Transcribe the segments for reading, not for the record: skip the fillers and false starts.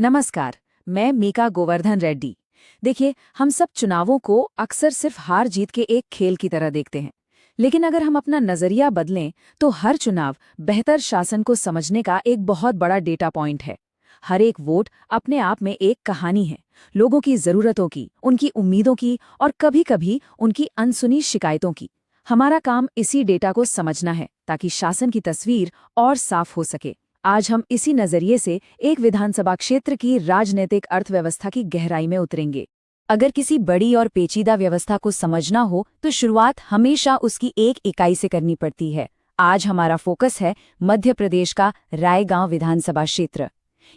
नमस्कार। मैं मीका गोवर्धन रेड्डी। देखिए, हम सब चुनावों को अक्सर सिर्फ हार जीत के एक खेल की तरह देखते हैं, लेकिन अगर हम अपना नजरिया बदलें तो हर चुनाव बेहतर शासन को समझने का एक बहुत बड़ा डेटा पॉइंट है। हर एक वोट अपने आप में एक कहानी है, लोगों की जरूरतों की, उनकी उम्मीदों की और कभी-कभी उनकी अनसुनी शिकायतों की। हमारा काम इसी डेटा को समझना है ताकि शासन की तस्वीर और साफ हो सके। आज हम इसी नजरिए से एक विधानसभा क्षेत्र की राजनीतिक अर्थव्यवस्था की गहराई में उतरेंगे। अगर किसी बड़ी और पेचीदा व्यवस्था को समझना हो तो शुरुआत हमेशा उसकी एक इकाई से करनी पड़ती है। आज हमारा फोकस है मध्य प्रदेश का रायगांव विधानसभा क्षेत्र।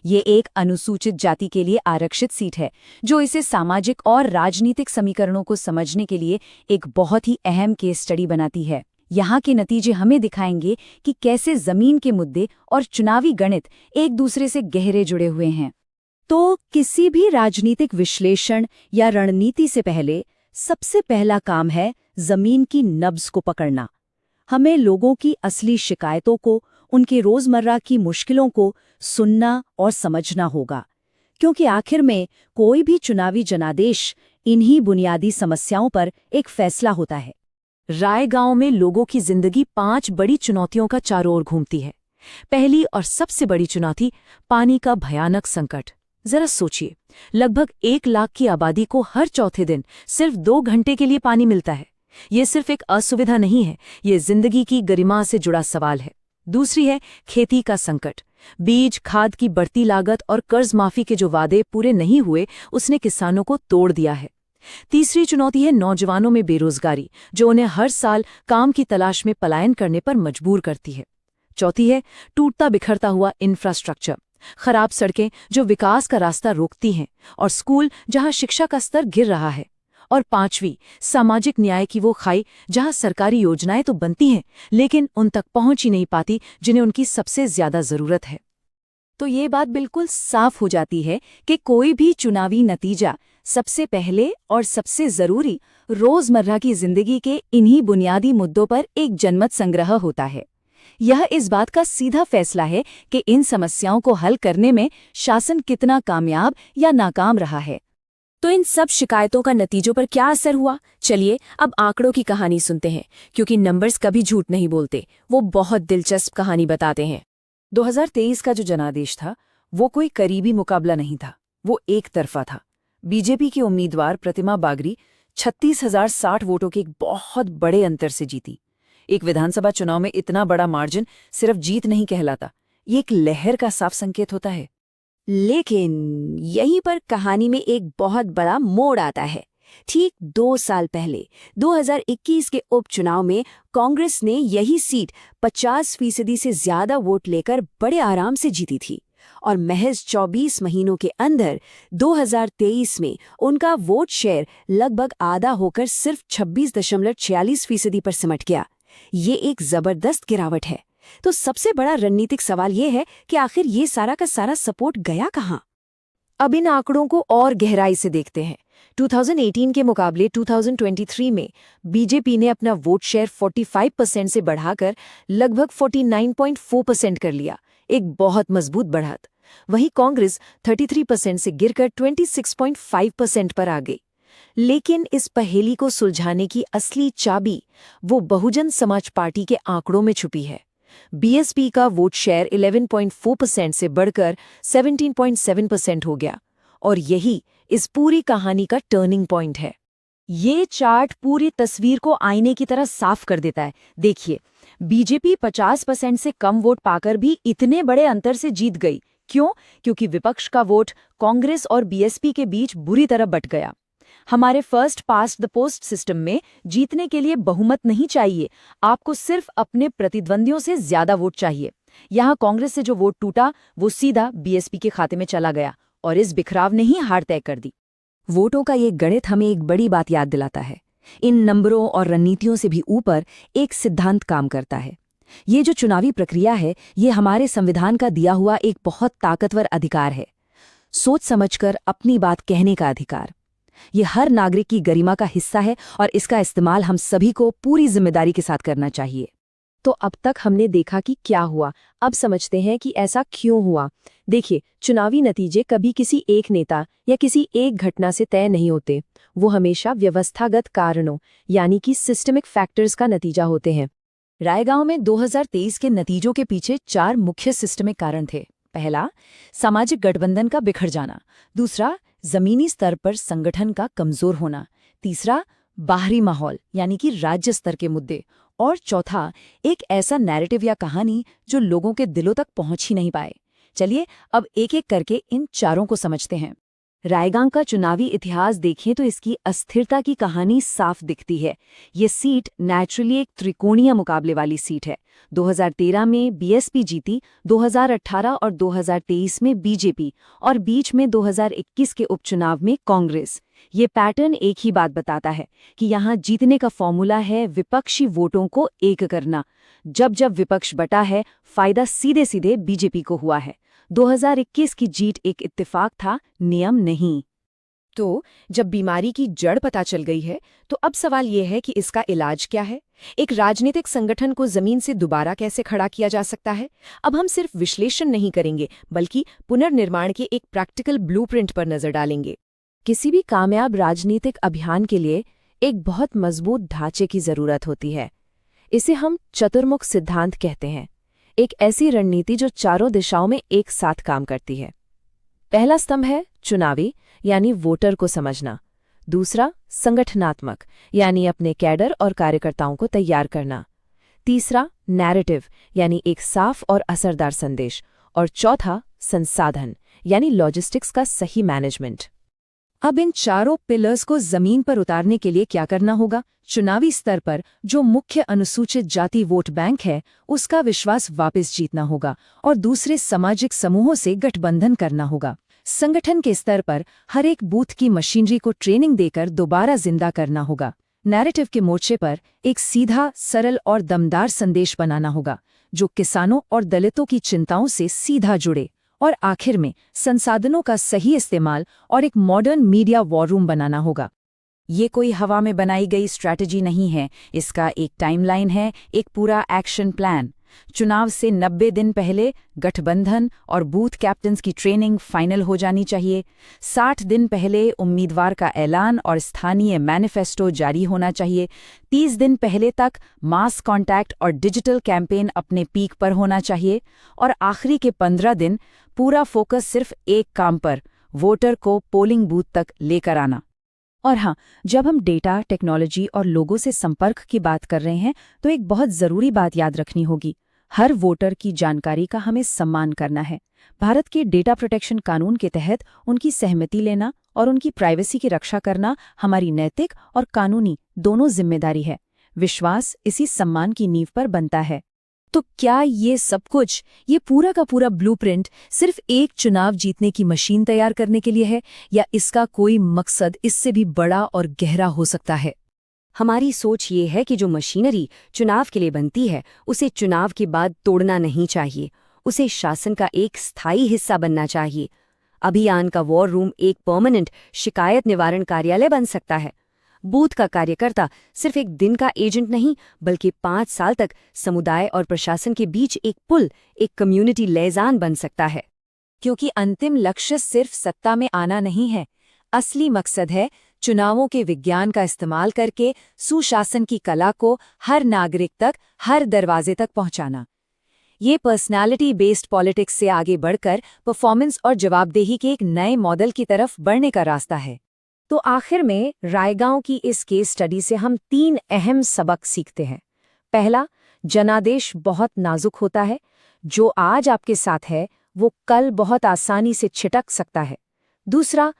ये एक अनुसूचित जाति के लिए आरक्षित सीट है, जो इसे सामाजिक और राजनीतिक समीकरणों को समझने के लिए एक बहुत ही अहम केस स्टडी बनाती है। यहाँ के नतीजे हमें दिखाएंगे कि कैसे जमीन के मुद्दे और चुनावी गणित एक दूसरे से गहरे जुड़े हुए हैं। तो किसी भी राजनीतिक विश्लेषण या रणनीति से पहले सबसे पहला काम है जमीन की नब्ज को पकड़ना। हमें लोगों की असली शिकायतों को, उनकी रोजमर्रा की मुश्किलों को सुनना और समझना होगा, क्योंकि आखिर में कोई भी चुनावी जनादेश इन्हीं बुनियादी समस्याओं पर एक फैसला होता है। रायगांव में लोगों की जिंदगी 5 बड़ी चुनौतियों का चारों ओर घूमती है। पहली और सबसे बड़ी चुनौती पानी का भयानक संकट। जरा सोचिए, लगभग 1 लाख की आबादी को हर चौथे दिन सिर्फ 2 घंटे के लिए पानी मिलता है। ये सिर्फ एक असुविधा नहीं है, ये जिंदगी की गरिमा से जुड़ा सवाल है। दूसरी है खेती का संकट। बीज, खाद की बढ़ती लागत और कर्ज माफी के जो वादे पूरे नहीं हुए, उसने किसानों को तोड़ दिया है। तीसरी चुनौती है नौजवानों में बेरोजगारी, जो उन्हें हर साल काम की तलाश में पलायन करने पर मजबूर करती है। चौथी है टूटता बिखरता हुआ इंफ्रास्ट्रक्चर, खराब सड़कें जो विकास का रास्ता रोकती हैं, और स्कूल जहां शिक्षा का स्तर गिर रहा है। और पांचवी, सामाजिक न्याय की वो खाई, जहां सरकारी योजनाएं तो बनती हैं लेकिन उन तक पहुंच ही नहीं पाती जिन्हें उनकी सबसे ज्यादा जरूरत है। तो ये बात बिल्कुल साफ हो जाती है कि कोई भी चुनावी नतीजा सबसे पहले और सबसे जरूरी रोजमर्रा की जिंदगी के इन्हीं बुनियादी मुद्दों पर एक जनमत संग्रह होता है। यह इस बात का सीधा फैसला है कि इन समस्याओं को हल करने में शासन कितना कामयाब या नाकाम रहा है। तो इन सब शिकायतों का नतीजों पर क्या असर हुआ? चलिए अब आंकड़ों की कहानी सुनते हैं, क्योंकि नंबर्स कभी झूठ नहीं बोलते, वो बहुत दिलचस्प कहानी बताते हैं। 2023 का जो जनादेश था वो कोई करीबी मुकाबला नहीं था, वो एक तरफा था। बीजेपी की उम्मीदवार प्रतिमा बागरी 36,060 वोटों के एक बहुत बड़े अंतर से जीती। एक विधानसभा चुनाव में इतना बड़ा मार्जिन सिर्फ जीत नहीं कहलाता, ये एक लहर का साफ संकेत होता है। लेकिन यहीं पर कहानी में एक बहुत बड़ा मोड़ आता है। ठीक 2 साल पहले 2021 के उपचुनाव में कांग्रेस ने यही सीट 50% से ज्यादा वोट लेकर बड़े आराम से जीती थी, और महज 24 महीनों के अंदर 2023 में उनका वोट शेयर लगभग आधा होकर सिर्फ 26.46% पर सिमट गया। ये एक जबरदस्त गिरावट है। तो सबसे बड़ा रणनीतिक सवाल ये है कि आखिर ये सारा का सारा सपोर्ट गया कहाँ? अब इन आंकड़ों को और गहराई से देखते हैं। 2018 के मुकाबले 2023 में बीजेपी ने अपना वोट शेयर 45% से बढ़ाकर लगभग 49.4% कर लिया, एक बहुत मजबूत बढ़त। वहीं कांग्रेस 33% से गिरकर 26.5% पर आ गई। लेकिन इस पहेली को सुलझाने की असली चाबी वो बहुजन समाज पार्टी के आंकड़ों में छुपी है। बीएसपी का वोट शेयर 11.4% से बढ़कर 17.7% हो गया, और यही इस पूरी कहानी का टर्निंग पॉइंट है। ये चार्ट पूरी तस्वीर को आईने की तरह साफ कर देता है। देखिए, बीजेपी 50% से कम वोट पाकर भी इतने बड़े अंतर से जीत गई। क्यों? क्योंकि विपक्ष का वोट कांग्रेस और बीएसपी के बीच बुरी तरह बंट गया। हमारे first past the post system में जीतने के लिए बहुमत नहीं चाहिए, आपको सिर्फ अपने प्रतिद्वंदियों से ज्यादा वोट चाहिए। यहाँ कांग्रेस से जो वोट टूटा वो सीधा बीएसपी के खाते में चला गया, और इस बिखराव ने ही हार तय कर दी। वोटों का ये गणित हमें एक बड़ी बात याद दिलाता है। इन नंबरों और रणनीतियों से भी ऊपर एक सिद्धांत काम करता है। ये जो चुनावी प्रक्रिया है, ये हमारे संविधान का दिया हुआ एक बहुत ताकतवर अधिकार है, सोच समझकर अपनी बात कहने का अधिकार। ये हर नागरिक की गरिमा का हिस्सा है, और इसका इस्तेमाल हम सभी को पूरी जिम्मेदारी के साथ करना चाहिए। तो अब तक हमने देखा कि क्या हुआ, अब समझते हैं कि ऐसा क्यों हुआ। देखिए, चुनावी नतीजे कभी किसी एक नेता या किसी एक घटना से तय नहीं होते। वो हमेशा व्यवस्थागत कारणों यानी कि सिस्टमिक फैक्टर्स का नतीजा होते हैं। रायगांव में 2023 के नतीजों के पीछे 4 मुख्य सिस्टमिक कारण थे। पहला, सामाजिक गठबंधन का बिखर जाना। दूसरा, जमीनी स्तर पर संगठन का कमजोर होना। तीसरा, बाहरी माहौल यानी कि राज्य स्तर के मुद्दे। और चौथा, एक ऐसा नैरेटिव या कहानी जो लोगों के दिलों तक पहुंच ही नहीं पाए। चलिए अब एक एक करके इन चारों को समझते हैं। रायगांव का चुनावी इतिहास देखें तो इसकी अस्थिरता की कहानी साफ दिखती है। ये सीट नेचुरली एक त्रिकोणीय मुकाबले वाली सीट है। 2013 में बीएसपी जीती, 2018 और 2023 में बीजेपी और बीच में 2021 के उपचुनाव में कांग्रेस। ये पैटर्न एक ही बात बताता है कि यहाँ जीतने का फॉर्मूला है विपक्षी वोटों को एक करना। जब जब विपक्ष बटा है, फायदा सीधे सीधे बीजेपी को हुआ है। 2021 की जीत एक इत्तेफाक था, नियम नहीं। तो जब बीमारी की जड़ पता चल गई है, तो अब सवाल यह है कि इसका इलाज क्या है? एक राजनीतिक संगठन को जमीन से दोबारा कैसे खड़ा किया जा सकता है? अब हम सिर्फ विश्लेषण नहीं करेंगे, बल्कि पुनर्निर्माण के एक प्रैक्टिकल ब्लूप्रिंट पर नजर डालेंगे। किसी भी कामयाब राजनीतिक अभियान के लिए एक बहुत मजबूत ढांचे की जरूरत होती है। इसे हम चतुर्मुख सिद्धांत कहते हैं। एक ऐसी रणनीति जो चारों दिशाओं में एक साथ काम करती है। पहला स्तंभ है चुनावी यानी वोटर को समझना। दूसरा संगठनात्मक यानी अपने कैडर और कार्यकर्ताओं को तैयार करना। तीसरा नैरेटिव यानी एक साफ और असरदार संदेश। और चौथा संसाधन यानी लॉजिस्टिक्स का सही मैनेजमेंट। अब इन चारों पिलर्स को जमीन पर उतारने के लिए क्या करना होगा? चुनावी स्तर पर जो मुख्य अनुसूचित जाति वोट बैंक है, उसका विश्वास वापस जीतना होगा और दूसरे सामाजिक समूहों से गठबंधन करना होगा। संगठन के स्तर पर हर एक बूथ की मशीनरी को ट्रेनिंग देकर दोबारा जिंदा करना होगा। नैरेटिव के मोर्चे पर एक सीधा, सरल और दमदार संदेश बनाना होगा जो किसानों और दलितों की चिंताओं से सीधा जुड़े। और आखिर में संसाधनों का सही इस्तेमाल और एक मॉडर्न मीडिया वॉर रूम बनाना होगा। ये कोई हवा में बनाई गई स्ट्रैटेजी नहीं है, इसका एक टाइमलाइन है, एक पूरा एक्शन प्लान। चुनाव से 90 दिन पहले गठबंधन और बूथ कैप्टन्स की ट्रेनिंग फाइनल हो जानी चाहिए। 60 दिन पहले उम्मीदवार का ऐलान और स्थानीय मैनिफेस्टो जारी होना चाहिए। 30 दिन पहले तक मास कॉन्टैक्ट और डिजिटल कैंपेन अपने पीक पर होना चाहिए। और आखिरी के 15 दिन पूरा फोकस सिर्फ एक काम पर, वोटर को पोलिंग बूथ तक लेकर आना। और हाँ, जब हम डेटा, टेक्नोलॉजी और लोगों से संपर्क की बात कर रहे हैं तो एक बहुत ज़रूरी बात याद रखनी होगी। हर वोटर की जानकारी का हमें सम्मान करना है। भारत के डेटा प्रोटेक्शन कानून के तहत उनकी सहमति लेना और उनकी प्राइवेसी की रक्षा करना हमारी नैतिक और कानूनी दोनों जिम्मेदारी है। विश्वास इसी सम्मान की नींव पर बनता है। तो क्या ये सब कुछ, ये पूरा का पूरा ब्लूप्रिंट सिर्फ एक चुनाव जीतने की मशीन तैयार करने के लिए है, या इसका कोई मकसद इससे भी बड़ा और गहरा हो सकता है? हमारी सोच ये है कि जो मशीनरी चुनाव के लिए बनती है, उसे चुनाव के बाद तोड़ना नहीं चाहिए। उसे शासन का एक स्थायी हिस्सा बनना चाहिए। अभियान का वॉर रूम एक परमानेंट शिकायत निवारण कार्यालय बन सकता है। बूथ का कार्यकर्ता सिर्फ एक दिन का एजेंट नहीं, बल्कि 5 साल तक समुदाय और प्रशासन के बीच एक पुल, एक कम्युनिटी लिएज़ान बन सकता है। क्योंकि अंतिम लक्ष्य सिर्फ सत्ता में आना नहीं है, असली मकसद है चुनावों के विज्ञान का इस्तेमाल करके सुशासन की कला को हर नागरिक तक, हर दरवाजे तक पहुंचाना। ये पर्सनालिटी बेस्ड पॉलिटिक्स से आगे बढ़कर परफॉर्मेंस और जवाबदेही के एक नए मॉडल की तरफ बढ़ने का रास्ता है। तो आखिर में रायगांव की इस केस स्टडी से हम 3 अहम सबक सीखते हैं। पहला, जनादेश बहुत नाजुक होता है। जो आज आपके साथ है वो कल बहुत आसानी से छिटक सकता है। दूसरा,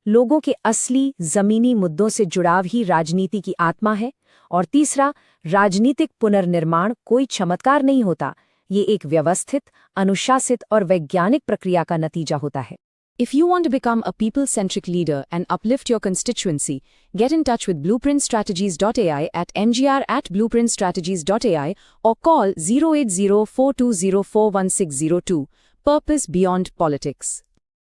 लोगों के असली जमीनी मुद्दों से जुड़ाव ही राजनीति की आत्मा है। और तीसरा, राजनीतिक पुनर्निर्माण कोई चमत्कार नहीं होता, ये एक व्यवस्थित, अनुशासित और वैज्ञानिक प्रक्रिया का नतीजा होता है। If you want to become a people-centric leader and uplift your constituency, get in touch with blueprintstrategies.ai at mgr@blueprintstrategies.ai or call 08042041602. Purpose Beyond Politics.